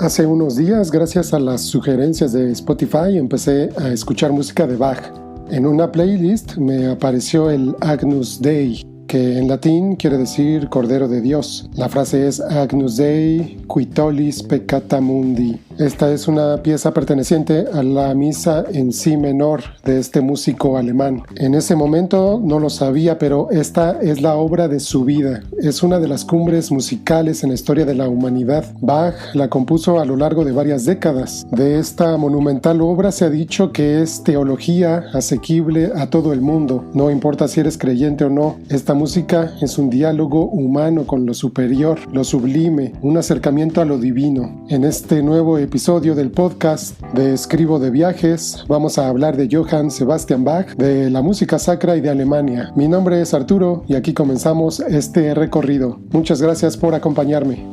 Hace unos días, gracias a las sugerencias de Spotify, empecé a escuchar música de Bach. En una playlist me apareció el Agnus Dei, que en latín quiere decir Cordero de Dios. La frase es Agnus Dei, qui tollis peccata mundi. Esta es una pieza perteneciente a la misa en si menor de este músico alemán. En ese momento no lo sabía, pero esta es la obra de su vida. Es una de las cumbres musicales en la historia de la humanidad. Bach la compuso a lo largo de varias décadas. De esta monumental obra se ha dicho que es teología asequible a todo el mundo. No importa si eres creyente o no, esta música es un diálogo humano con lo superior, lo sublime, un acercamiento a lo divino. En este nuevo episodio del podcast de Escribo de Viajes vamos a hablar de Johann Sebastian Bach, de la música sacra y de Alemania. Mi nombre es Arturo y aquí comenzamos este recorrido. Muchas gracias por acompañarme.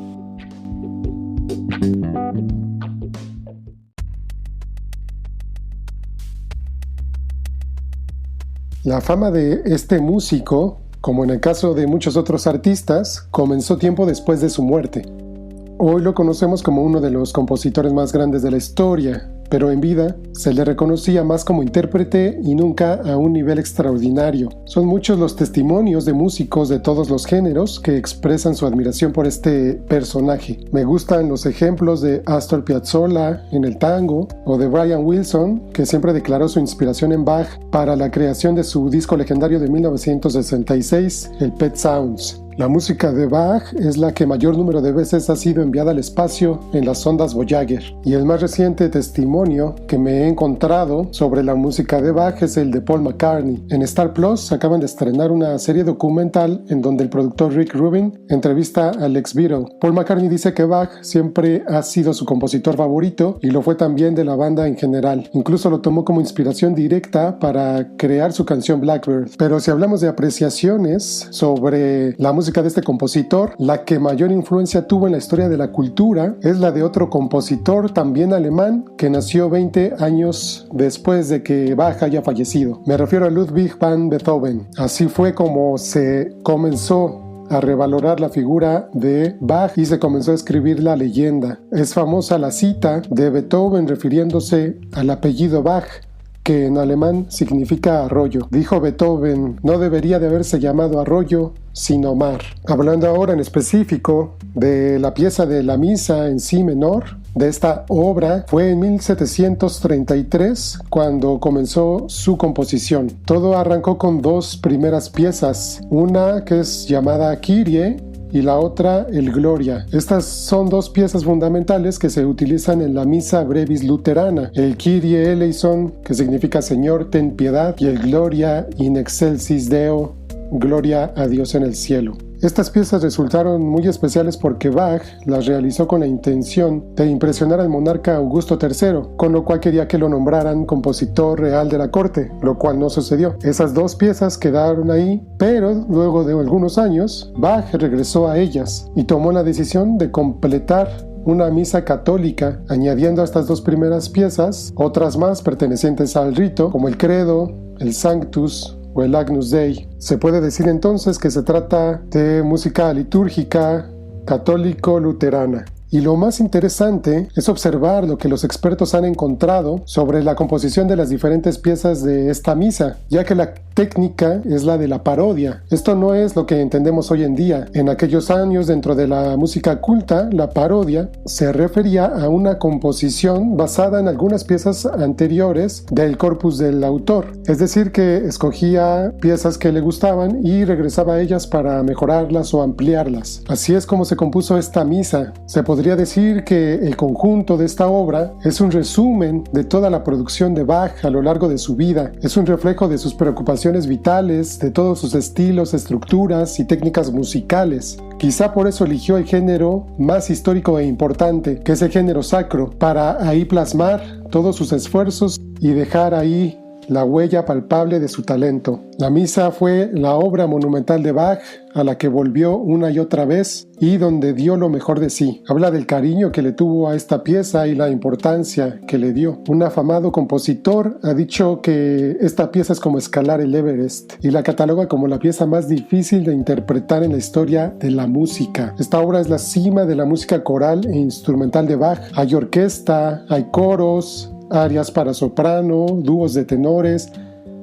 La fama de este músico, como en el caso de muchos otros artistas, comenzó tiempo después de su muerte. Hoy lo conocemos como uno de los compositores más grandes de la historia, pero en vida se le reconocía más como intérprete y nunca a un nivel extraordinario. Son muchos los testimonios de músicos de todos los géneros que expresan su admiración por este personaje. Me gustan los ejemplos de Astor Piazzolla en el tango o de Brian Wilson, que siempre declaró su inspiración en Bach para la creación de su disco legendario de 1966, el Pet Sounds. La música de Bach es la que mayor número de veces ha sido enviada al espacio en las sondas Voyager. Y el más reciente testimonio que me he encontrado sobre la música de Bach es el de Paul McCartney. En Star Plus acaban de estrenar una serie documental en donde el productor Rick Rubin entrevista al ex Beatle. Paul McCartney dice que Bach siempre ha sido su compositor favorito y lo fue también de la banda en general. Incluso lo tomó como inspiración directa para crear su canción Blackbird. Pero si hablamos de apreciaciones sobre la música de este compositor, la que mayor influencia tuvo en la historia de la cultura es la de otro compositor también alemán que nació 20 años después de que Bach haya fallecido. Me refiero a Ludwig van Beethoven. Así fue como se comenzó a revalorar la figura de Bach y se comenzó a escribir la leyenda. Es famosa la cita de Beethoven refiriéndose al apellido Bach, que en alemán significa arroyo. Dijo Beethoven, no debería de haberse llamado arroyo, sino mar. Hablando ahora en específico de la pieza de la misa en si menor, de esta obra, fue en 1733 cuando comenzó su composición. Todo arrancó con dos primeras piezas, una que es llamada Kyrie y la otra el Gloria. Estas son dos piezas fundamentales que se utilizan en la misa brevis luterana. El Kyrie eleison, que significa Señor, ten piedad, y el Gloria in excelsis Deo, gloria a Dios en el cielo. Estas piezas resultaron muy especiales porque Bach las realizó con la intención de impresionar al monarca Augusto III, con lo cual quería que lo nombraran compositor real de la corte, lo cual no sucedió. Esas dos piezas quedaron ahí, pero luego de algunos años, Bach regresó a ellas y tomó la decisión de completar una misa católica, añadiendo a estas dos primeras piezas otras más pertenecientes al rito, como el Credo, el Sanctus o el Agnus Dei. Se puede decir entonces que se trata de música litúrgica católico-luterana. Y lo más interesante es observar lo que los expertos han encontrado sobre la composición de las diferentes piezas de esta misa, ya que la técnica es la de la parodia. Esto no es lo que entendemos hoy en día. En aquellos años, dentro de la música culta, la parodia se refería a una composición basada en algunas piezas anteriores del corpus del autor. Es decir, que escogía piezas que le gustaban y regresaba a ellas para mejorarlas o ampliarlas. Así es como se compuso esta misa. Se podría decir que el conjunto de esta obra es un resumen de toda la producción de Bach a lo largo de su vida. Es un reflejo de sus preocupaciones vitales, de todos sus estilos, estructuras y técnicas musicales. Quizá por eso eligió el género más histórico e importante, que es el género sacro, para ahí plasmar todos sus esfuerzos y dejar ahí la huella palpable de su talento. La misa fue la obra monumental de Bach a la que volvió una y otra vez y donde dio lo mejor de sí. Habla del cariño que le tuvo a esta pieza y la importancia que le dio. Un afamado compositor ha dicho que esta pieza es como escalar el Everest y la cataloga como la pieza más difícil de interpretar en la historia de la música. Esta obra es la cima de la música coral e instrumental de Bach. Hay orquesta, hay coros, arias para soprano, dúos de tenores,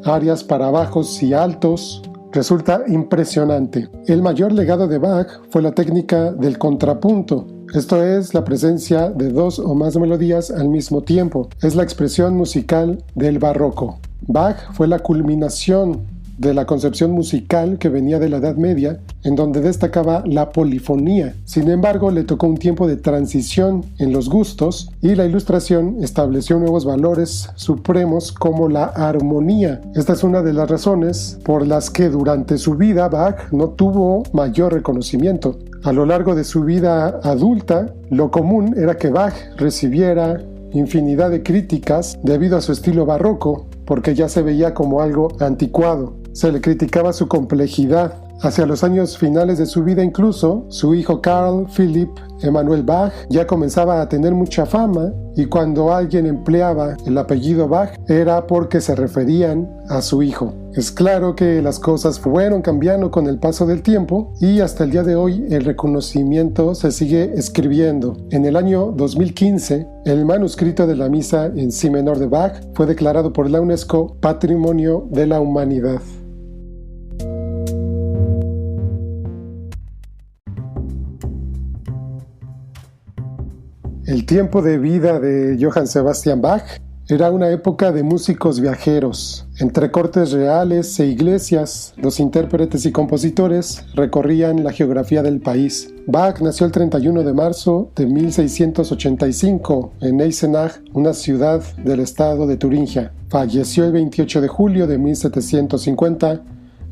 arias para bajos y altos. Resulta impresionante. El mayor legado de Bach fue la técnica del contrapunto. Esto es la presencia de dos o más melodías al mismo tiempo. Es la expresión musical del barroco. Bach fue la culminación de la concepción musical que venía de la Edad Media, en donde destacaba la polifonía. Sin embargo, le tocó un tiempo de transición en los gustos y la Ilustración estableció nuevos valores supremos como la armonía. Esta es una de las razones por las que durante su vida Bach no tuvo mayor reconocimiento. A lo largo de su vida adulta, lo común era que Bach recibiera infinidad de críticas debido a su estilo barroco, porque ya se veía como algo anticuado. Se le criticaba su complejidad. Hacia los años finales de su vida incluso, su hijo Carl Philipp Emanuel Bach ya comenzaba a tener mucha fama y cuando alguien empleaba el apellido Bach era porque se referían a su hijo. Es claro que las cosas fueron cambiando con el paso del tiempo y hasta el día de hoy el reconocimiento se sigue escribiendo. En el año 2015, el manuscrito de la misa en si menor de Bach fue declarado por la UNESCO Patrimonio de la Humanidad. El tiempo de vida de Johann Sebastian Bach era una época de músicos viajeros. Entre cortes reales e iglesias, los intérpretes y compositores recorrían la geografía del país. Bach nació el 31 de marzo de 1685 en Eisenach, una ciudad del estado de Turingia. Falleció el 28 de julio de 1750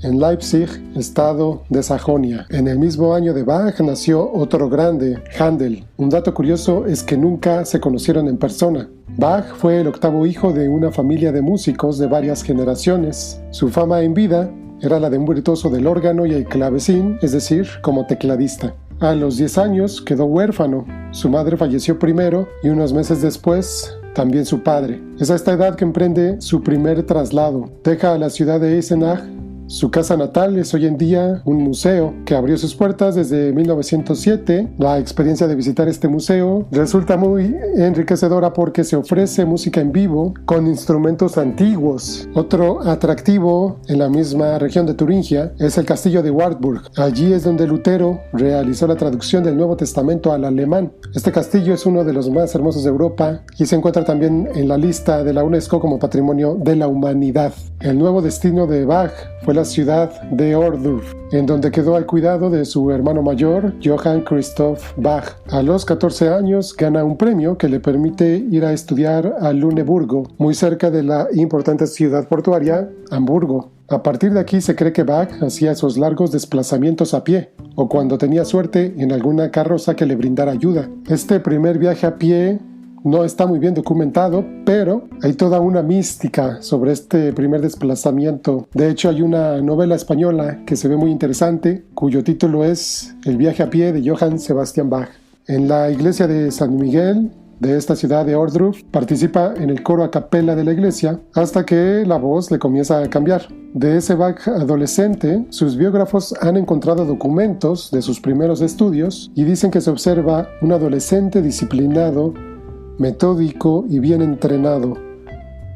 en Leipzig, estado de Sajonia. En el mismo año de Bach nació otro grande, Händel. Un dato curioso es que nunca se conocieron en persona. Bach fue el octavo hijo de una familia de músicos de varias generaciones. Su fama en vida era la de un virtuoso del órgano y el clavecín, es decir, como tecladista. A los 10 años quedó huérfano. Su madre falleció primero y unos meses después también su padre. Es a esta edad que emprende su primer traslado. Deja a la ciudad de Eisenach. Su casa natal es hoy en día un museo que abrió sus puertas desde 1907. La experiencia de visitar este museo resulta muy enriquecedora porque se ofrece música en vivo con instrumentos antiguos. Otro atractivo en la misma región de Turingia es el castillo de Wartburg. Allí es donde Lutero realizó la traducción del Nuevo Testamento al alemán. Este castillo es uno de los más hermosos de Europa y se encuentra también en la lista de la UNESCO como Patrimonio de la Humanidad. El nuevo destino de Bach fue la ciudad de Ohrdruf, en donde quedó al cuidado de su hermano mayor, Johann Christoph Bach. A los 14 años gana un premio que le permite ir a estudiar a Luneburgo, muy cerca de la importante ciudad portuaria, Hamburgo. A partir de aquí se cree que Bach hacía esos largos desplazamientos a pie, o cuando tenía suerte en alguna carroza que le brindara ayuda. Este primer viaje a pie no está muy bien documentado, pero hay toda una mística sobre este primer desplazamiento. De hecho, hay una novela española que se ve muy interesante, cuyo título es El viaje a pie de Johann Sebastian Bach. En la iglesia de San Miguel de esta ciudad de Ohrdruf participa en el coro a capella de la iglesia hasta que la voz le comienza a cambiar. De ese Bach adolescente, sus biógrafos han encontrado documentos de sus primeros estudios y dicen que se observa un adolescente disciplinado, metódico y bien entrenado,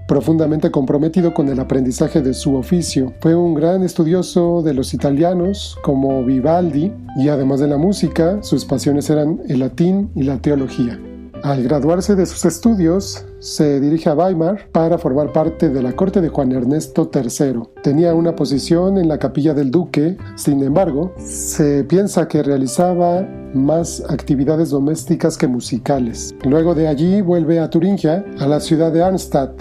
profundamente comprometido con el aprendizaje de su oficio. Fue un gran estudioso de los italianos como Vivaldi y además de la música, sus pasiones eran el latín y la teología. Al graduarse de sus estudios, se dirige a Weimar para formar parte de la corte de Juan Ernesto III. Tenía una posición en la capilla del duque, sin embargo, se piensa que realizaba más actividades domésticas que musicales. Luego de allí vuelve a Turingia, a la ciudad de Arnstadt,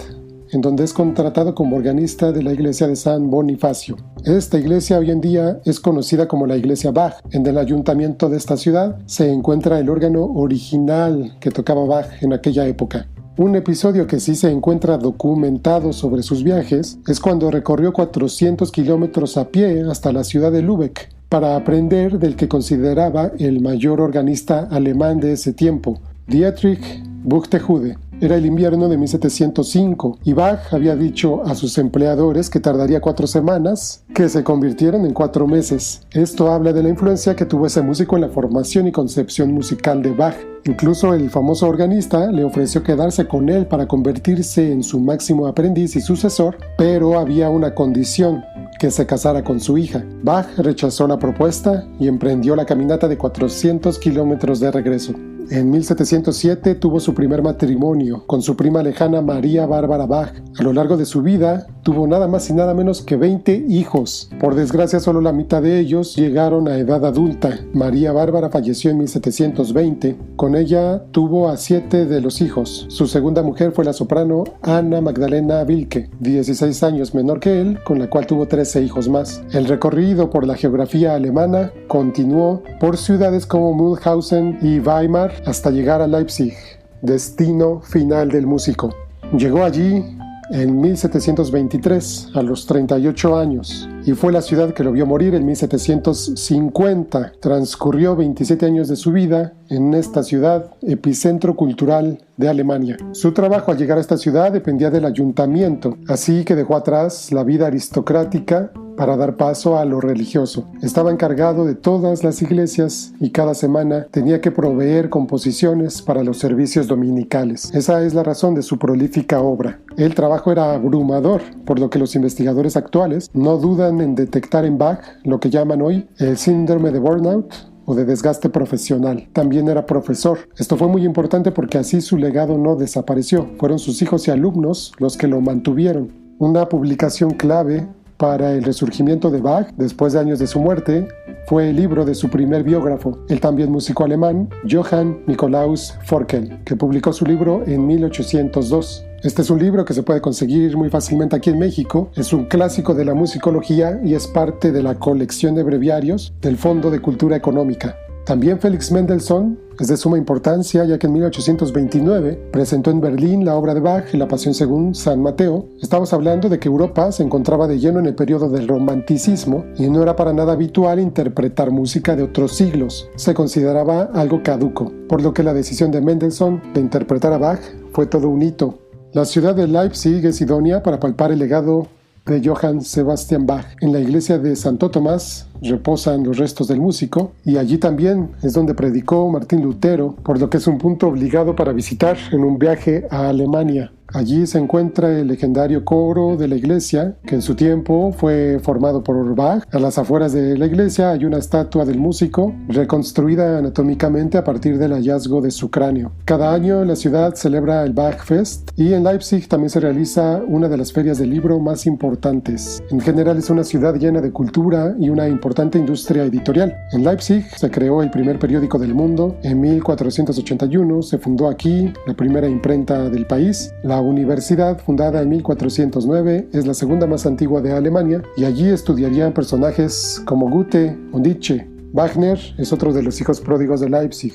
en donde es contratado como organista de la iglesia de San Bonifacio. Esta iglesia hoy en día es conocida como la iglesia Bach. En el ayuntamiento de esta ciudad se encuentra el órgano original que tocaba Bach en aquella época. Un episodio que sí se encuentra documentado sobre sus viajes es cuando recorrió 400 kilómetros a pie hasta la ciudad de Lübeck para aprender del que consideraba el mayor organista alemán de ese tiempo, Dietrich Buxtehude. Era el invierno de 1705 y Bach había dicho a sus empleadores que tardaría 4 semanas, que se convirtieron en 4 meses. Esto habla de la influencia que tuvo ese músico en la formación y concepción musical de Bach. Incluso el famoso organista le ofreció quedarse con él para convertirse en su máximo aprendiz y sucesor, pero había una condición: que se casara con su hija. Bach rechazó la propuesta y emprendió la caminata de 400 kilómetros de regreso. En 1707 tuvo su primer matrimonio con su prima lejana María Bárbara Bach. A lo largo de su vida tuvo nada más y nada menos que 20 hijos. Por desgracia, solo la mitad de ellos llegaron a edad adulta. María Bárbara falleció en 1720. Con ella tuvo a 7 de los hijos. Su segunda mujer fue la soprano Anna Magdalena Wilke, 16 años menor que él, con la cual tuvo 13 hijos más. El recorrido por la geografía alemana continuó por ciudades como Mühlhausen y Weimar hasta llegar a Leipzig, destino final del músico. Llegó allí en 1723, a los 38 años, y fue la ciudad que lo vio morir en 1750. Transcurrió 27 años de su vida en esta ciudad, epicentro cultural de Alemania. Su trabajo al llegar a esta ciudad dependía del ayuntamiento, así que dejó atrás la vida aristocrática para dar paso a lo religioso. Estaba encargado de todas las iglesias y cada semana tenía que proveer composiciones para los servicios dominicales. Esa es la razón de su prolífica obra. El trabajo era abrumador, por lo que los investigadores actuales no dudan en detectar en Bach lo que llaman hoy el síndrome de burnout o de desgaste profesional. También era profesor. Esto fue muy importante porque así su legado no desapareció. Fueron sus hijos y alumnos los que lo mantuvieron. Una publicación clave para el resurgimiento de Bach, después de años de su muerte, fue el libro de su primer biógrafo, el también músico alemán Johann Nikolaus Forkel, que publicó su libro en 1802. Este es un libro que se puede conseguir muy fácilmente aquí en México. Es un clásico de la musicología y es parte de la colección de breviarios del Fondo de Cultura Económica. También Felix Mendelssohn es de suma importancia, ya que en 1829 presentó en Berlín la obra de Bach, La Pasión según San Mateo. Estamos hablando de que Europa se encontraba de lleno en el periodo del romanticismo y no era para nada habitual interpretar música de otros siglos. Se consideraba algo caduco, por lo que la decisión de Mendelssohn de interpretar a Bach fue todo un hito. La ciudad de Leipzig es idónea para palpar el legado de Johann Sebastian Bach. En la iglesia de Santo Tomás reposan los restos del músico y allí también es donde predicó Martín Lutero, por lo que es un punto obligado para visitar en un viaje a Alemania. Allí se encuentra el legendario coro de la iglesia, que en su tiempo fue formado por Bach. A las afueras de la iglesia hay una estatua del músico, reconstruida anatómicamente a partir del hallazgo de su cráneo. Cada año la ciudad celebra el Bachfest y en Leipzig también se realiza una de las ferias del libro más importantes. En general es una ciudad llena de cultura y una importante industria editorial. En Leipzig se creó el primer periódico del mundo. En 1481 se fundó aquí la primera imprenta del país. La universidad, fundada en 1409, es la segunda más antigua de Alemania y allí estudiarían personajes como Goethe o Nietzsche. Wagner es otro de los hijos pródigos de Leipzig.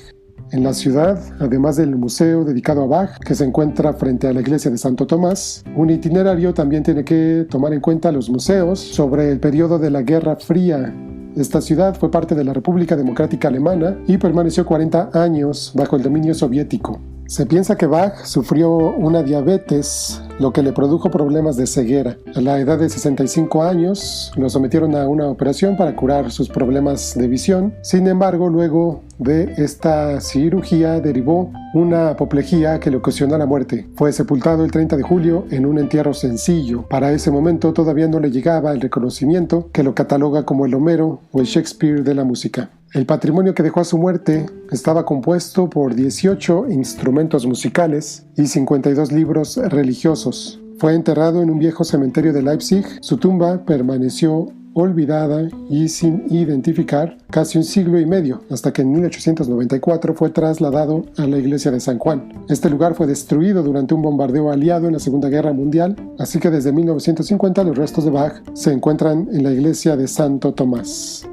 En la ciudad, además del museo dedicado a Bach, que se encuentra frente a la iglesia de Santo Tomás, un itinerario también tiene que tomar en cuenta los museos sobre el periodo de la Guerra Fría. Esta ciudad fue parte de la República Democrática Alemana y permaneció 40 años bajo el dominio soviético. Se piensa que Bach sufrió una diabetes, lo que le produjo problemas de ceguera. A la edad de 65 años lo sometieron a una operación para curar sus problemas de visión. Sin embargo, luego de esta cirugía derivó una apoplejía que le ocasionó la muerte. Fue sepultado el 30 de julio en un entierro sencillo. Para ese momento todavía no le llegaba el reconocimiento que lo cataloga como el Homero o el Shakespeare de la música. El patrimonio que dejó a su muerte estaba compuesto por 18 instrumentos musicales y 52 libros religiosos. Fue enterrado en un viejo cementerio de Leipzig. Su tumba permaneció olvidada y sin identificar casi un siglo y medio, hasta que en 1894 fue trasladado a la iglesia de San Juan. Este lugar fue destruido durante un bombardeo aliado en la Segunda Guerra Mundial, así que desde 1950 los restos de Bach se encuentran en la iglesia de Santo Tomás.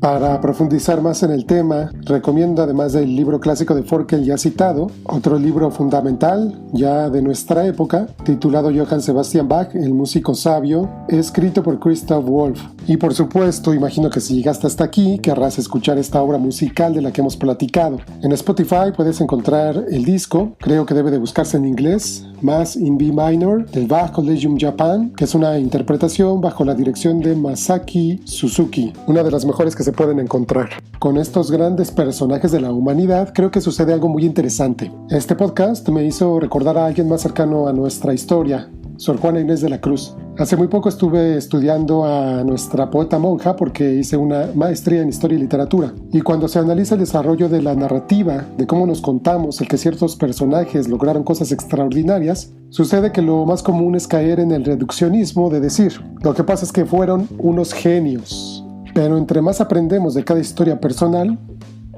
Para profundizar más en el tema, recomiendo, además del libro clásico de Forkel ya citado, otro libro fundamental, ya de nuestra época, titulado Johann Sebastian Bach, el músico sabio, escrito por Christoph Wolff. Y por supuesto, imagino que si llegaste hasta aquí, querrás escuchar esta obra musical de la que hemos platicado. En Spotify puedes encontrar el disco, creo que debe de buscarse en inglés, Mass in B Minor, del Bach Collegium Japan, que es una interpretación bajo la dirección de Masaki Suzuki, una de las mejores que se pueden encontrar. Con estos grandes personajes de la humanidad, creo que sucede algo muy interesante. Este podcast me hizo recordar a alguien más cercano a nuestra historia, Sor Juana Inés de la Cruz. Hace muy poco estuve estudiando a nuestra poeta monja porque hice una maestría en Historia y Literatura. Y cuando se analiza el desarrollo de la narrativa, de cómo nos contamos el que ciertos personajes lograron cosas extraordinarias, sucede que lo más común es caer en el reduccionismo de decir, lo que pasa es que fueron unos genios. Pero entre más aprendemos de cada historia personal,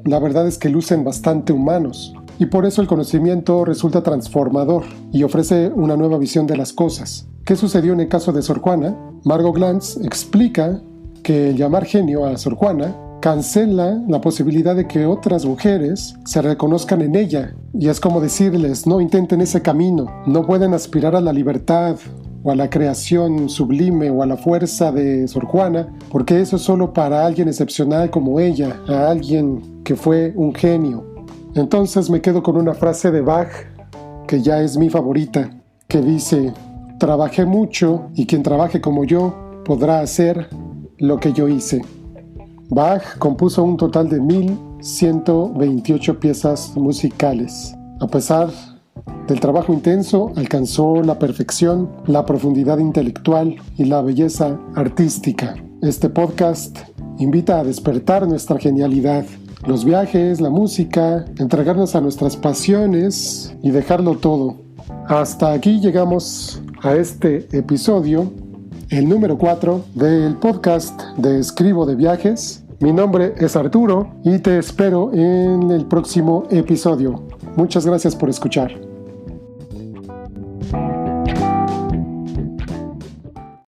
la verdad es que lucen bastante humanos. Y por eso el conocimiento resulta transformador y ofrece una nueva visión de las cosas. ¿Qué sucedió en el caso de Sor Juana? Margot Glantz explica que el llamar genio a Sor Juana cancela la posibilidad de que otras mujeres se reconozcan en ella. Y es como decirles, no intenten ese camino, no pueden aspirar a la libertad o a la creación sublime o a la fuerza de Sor Juana, porque eso es solo para alguien excepcional como ella, a alguien que fue un genio. Entonces me quedo con una frase de Bach, que ya es mi favorita, que dice, trabajé mucho y quien trabaje como yo podrá hacer lo que yo hice. Bach compuso un total de 1128 piezas musicales. A pesar del trabajo intenso, alcanzó la perfección, la profundidad intelectual y la belleza artística. Este podcast invita a despertar nuestra genialidad. Los viajes, la música, entregarnos a nuestras pasiones y dejarlo todo. Hasta aquí llegamos a este episodio, el número 4 del podcast de Escribo de Viajes. Mi nombre es Arturo y te espero en el próximo episodio. Muchas gracias por escuchar.